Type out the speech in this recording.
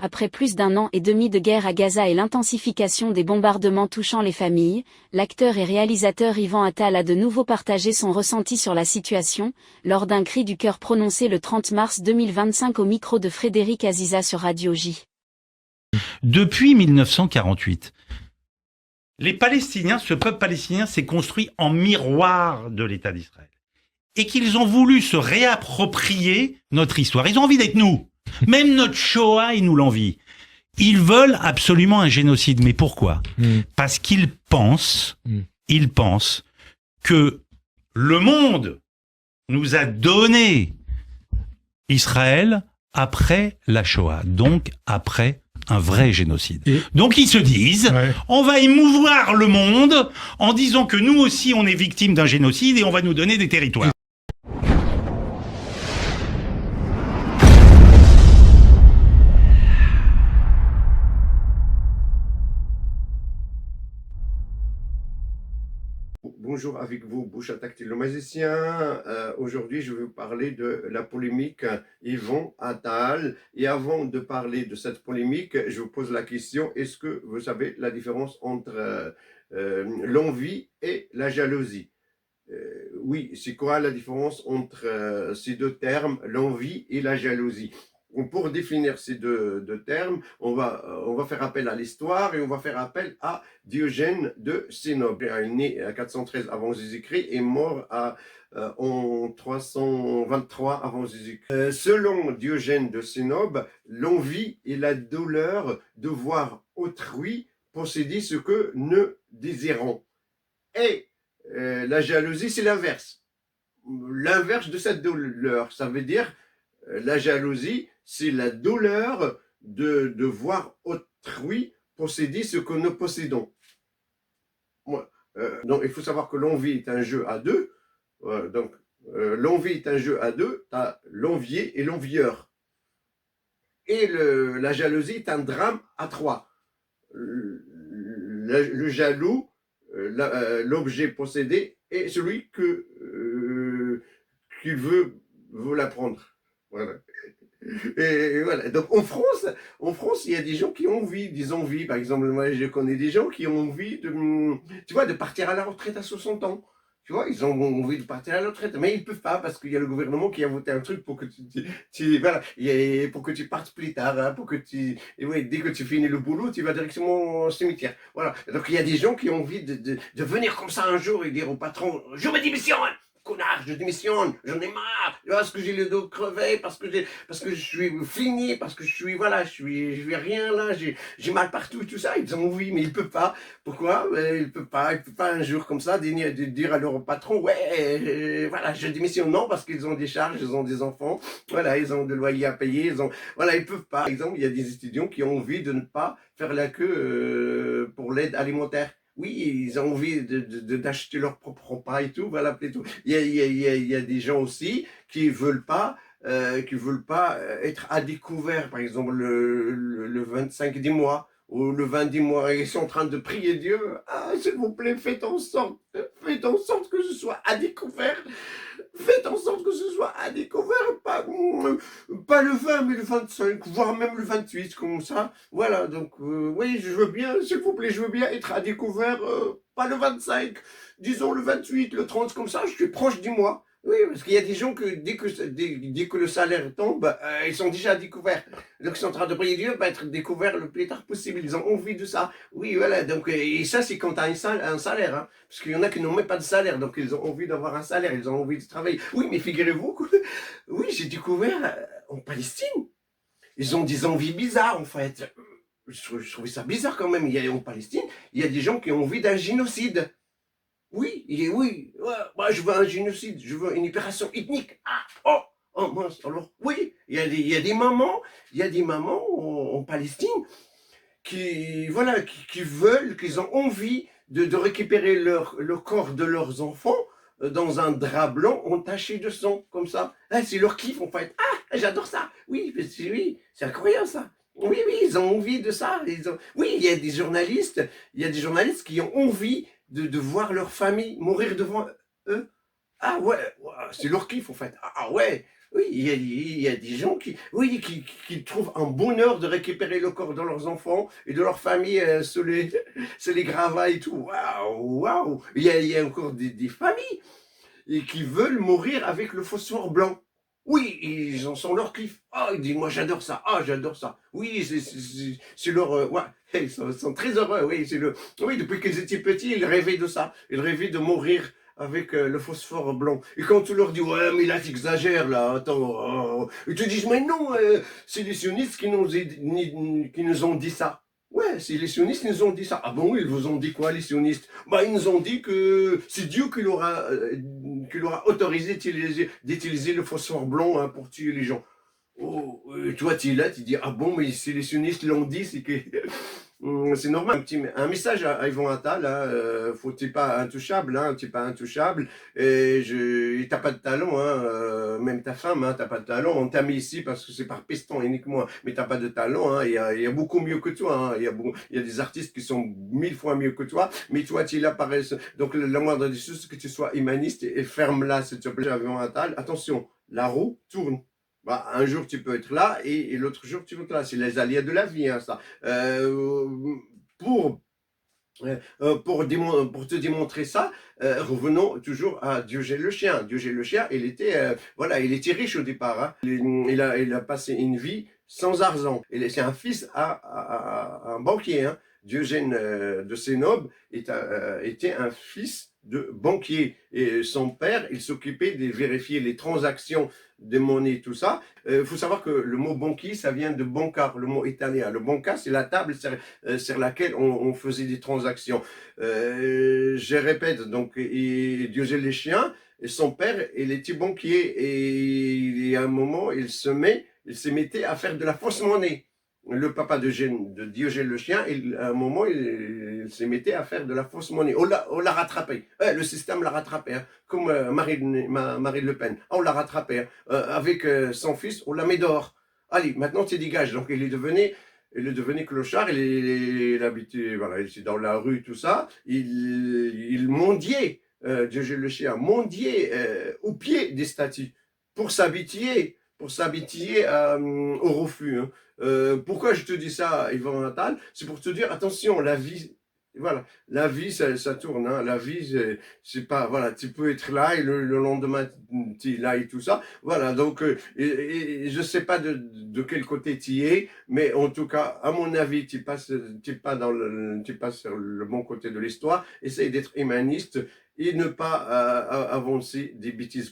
Après plus d'un an et demi de guerre à Gaza et l'intensification des bombardements touchant les familles, l'acteur et réalisateur Ivan Attal a de nouveau partagé son ressenti sur la situation, lors d'un cri du cœur prononcé le 30 mars 2025 au micro de Frédéric Aziza sur Radio J. Depuis 1948, les Palestiniens, ce peuple palestinien s'est construit en miroir de l'État d'Israël. Et qu'ils ont voulu se réapproprier notre histoire. Ils ont envie d'être nous. Même notre Shoah, ils nous l'envient. Ils veulent absolument un génocide. Mais pourquoi ? Parce qu'ils pensent que le monde nous a donné Israël après la Shoah. Donc après un vrai génocide. Donc ils se disent, on va émouvoir le monde en disant que nous aussi on est victime d'un génocide et on va nous donner des territoires. Bonjour, avec vous, Boucha Tactile le magicien. Aujourd'hui, je vais vous parler de la polémique Ivan Attal. Et avant de parler de cette polémique, je vous pose la question, est-ce que vous savez la différence entre l'envie et la jalousie? Oui, c'est quoi la différence entre ces deux termes, l'envie et la jalousie? Pour définir ces deux termes, on va faire appel à l'histoire et on va faire appel à Diogène de Sinope. Il est né à 413 avant Jésus-Christ et mort en 323 avant Jésus-Christ. Selon Diogène de Sinope, l'envie est la douleur de voir autrui posséder ce que nous désirons. Et la jalousie, c'est l'inverse. L'inverse de cette douleur, ça veut dire la jalousie, c'est la douleur de voir autrui posséder ce que nous possédons. Donc, il faut savoir que l'envie est un jeu à deux. L'envie est un jeu à deux. Tu as l'envié et l'envieur. Et la jalousie est un drame à trois. Le jaloux, l'objet possédé, et celui qui veut la prendre. Voilà. Et voilà. Donc en France, il y a des gens qui ont des envies. Par exemple, moi, je connais des gens qui ont envie de partir à la retraite à 60 ans. Tu vois, ils ont envie de partir à la retraite, mais ils peuvent pas parce qu'il y a le gouvernement qui a voté un truc pour que pour que tu partes plus tard, hein, dès que tu finis le boulot, tu vas directement au cimetière. Voilà. Donc il y a des gens qui ont envie de venir comme ça un jour et dire au patron, je me démissionne. Connard, je démissionne, j'en ai marre, parce que j'ai le dos crevé, parce que je suis fini, parce que je suis rien là, j'ai mal partout, tout ça, ils ont envie, mais ils peuvent pas. Pourquoi? Ils peuvent pas un jour comme ça dire à leur patron, voilà, je démissionne. Non, parce qu'ils ont des charges, ils ont des enfants, voilà, ils ont des loyers à payer, ils peuvent pas. Par exemple, il y a des étudiants qui ont envie de ne pas faire la queue pour l'aide alimentaire. Oui, ils ont envie d'acheter leur propre repas et tout, voilà, et tout. Il y a des gens aussi qui veulent pas être à découvert, par exemple, le 25 du mois, ou le 20 du mois, ils sont en train de prier Dieu, s'il vous plaît, faites en sorte que ce soit à découvert. Faites en sorte que ce soit à découvert, pas le 20, mais le 25, voire même le 28, comme ça. Voilà, donc, oui, je veux bien, s'il vous plaît, je veux bien être à découvert, pas le 25, disons le 28, le 30, comme ça, je suis proche du mois. Oui, parce qu'il y a des gens que dès que le salaire tombe, ils sont déjà découverts. Donc ils sont en train de prier Dieu pour être découverts le plus tard possible. Ils ont envie de ça. Oui, voilà. Donc et ça c'est quand tu as un salaire, hein, parce qu'il y en a qui n'ont même pas de salaire, donc ils ont envie d'avoir un salaire, ils ont envie de travailler. Oui, mais figurez-vous que oui, j'ai découvert en Palestine, ils ont des envies bizarres en fait. Je trouvais ça bizarre quand même. En Palestine, il y a des gens qui ont envie d'un génocide. Oui, moi je veux un génocide, je veux une opération ethnique. Oh mince, alors oui, il y a des mamans en Palestine qui veulent, qu'ils ont envie de récupérer le corps de leurs enfants dans un drap blanc entaché de sang, comme ça. C'est leur kiff en fait. J'adore ça. Oui, c'est incroyable ça. Oui, ils ont envie de ça. Oui, il y a des journalistes qui ont envie de voir leur famille mourir devant eux. C'est leur kiff en fait. Ouais, Oui, il y a des gens qui, oui, qui trouvent un bonheur de récupérer le corps de leurs enfants et de leur famille, se les gravats et tout. Waouh, waouh. Il y a encore des familles et qui veulent mourir avec le phosphore blanc. Oui, ils en sont leur kiff. Ah, ils disent, moi j'adore ça. Ah, j'adore ça. Oui, c'est leur, ouais, ils sont très heureux. Oui, oui, depuis qu'ils étaient petits, ils rêvaient de ça. Ils rêvaient de mourir avec le phosphore blanc. Et quand tu leur dis, ouais, mais là, t'exagères, là, attends, ils te disent, mais non, c'est les sionistes qui nous ont dit ça. Ouais, c'est les sionistes qui nous ont dit ça. Ah bon, ils vous ont dit quoi, les sionistes? Bah, ils nous ont dit que c'est Dieu qui leur a autorisé d'utiliser le phosphore blanc, hein, pour tuer les gens. Oh, toi, tu es là, tu dis, ah bon, mais si les sionistes l'ont dit, c'est que c'est normal. Un message à Yvon Attal, hein, faut, t'es pas intouchable, hein, t'es pas intouchable, et t'as pas de talent, hein, même ta femme, hein, t'as pas de talent, on t'a mis ici parce que c'est par piston uniquement, mais t'as pas de talent, hein, il y a beaucoup mieux que toi, hein, il y a des artistes qui sont 1000 fois mieux que toi, mais toi, tu es là pareil. Donc, la moindre des choses, c'est que tu sois humaniste et ferme là, s'il te plaît, Yvon Attal. Attention, la roue tourne. Bah, un jour tu peux être là et l'autre jour tu peux être là. C'est les aléas de la vie, hein, ça. Pour pour te démontrer ça, revenons toujours à Diogène le chien. Diogène le chien, voilà, il était riche au départ, hein. Il a passé une vie sans argent. C'est un fils à un banquier, hein. Diogène de Sénobe était un fils de banquier. Et son père, il s'occupait de vérifier les transactions de monnaie, tout ça. Il faut savoir que le mot banquier, ça vient de banca, le mot italien. Le banca, c'est la table sur laquelle on faisait des transactions. Je répète, donc, Diogène les chiens, et son père, il était banquier, et à un moment, il se mettait à faire de la fausse monnaie. Le papa de Diogène le chien, à un moment, il se mettait à faire de la fausse monnaie. On l'a rattrapé. Le système l'a rattrapé, hein, comme Marine Le Pen. On l'a rattrapé, hein. Avec son fils, on l'a mis dehors. Allez, maintenant tu dégages. Donc il est devenu clochard, il habitait, voilà, il était dans la rue, tout ça. Il mendiait, Diogène le chien, mendiait au pied des statues pour s'habituer au refus, hein. Pourquoi je te dis ça, Yvan Natal? C'est pour te dire, attention, la vie, voilà, la vie, ça tourne, hein. La vie, c'est pas, voilà, tu peux être là et le lendemain, tu es là et tout ça. Voilà, donc, et je sais pas de quel côté tu es, mais en tout cas, à mon avis, tu passes sur le bon côté de l'histoire. Essaye d'être humaniste et ne pas avancer des bêtises.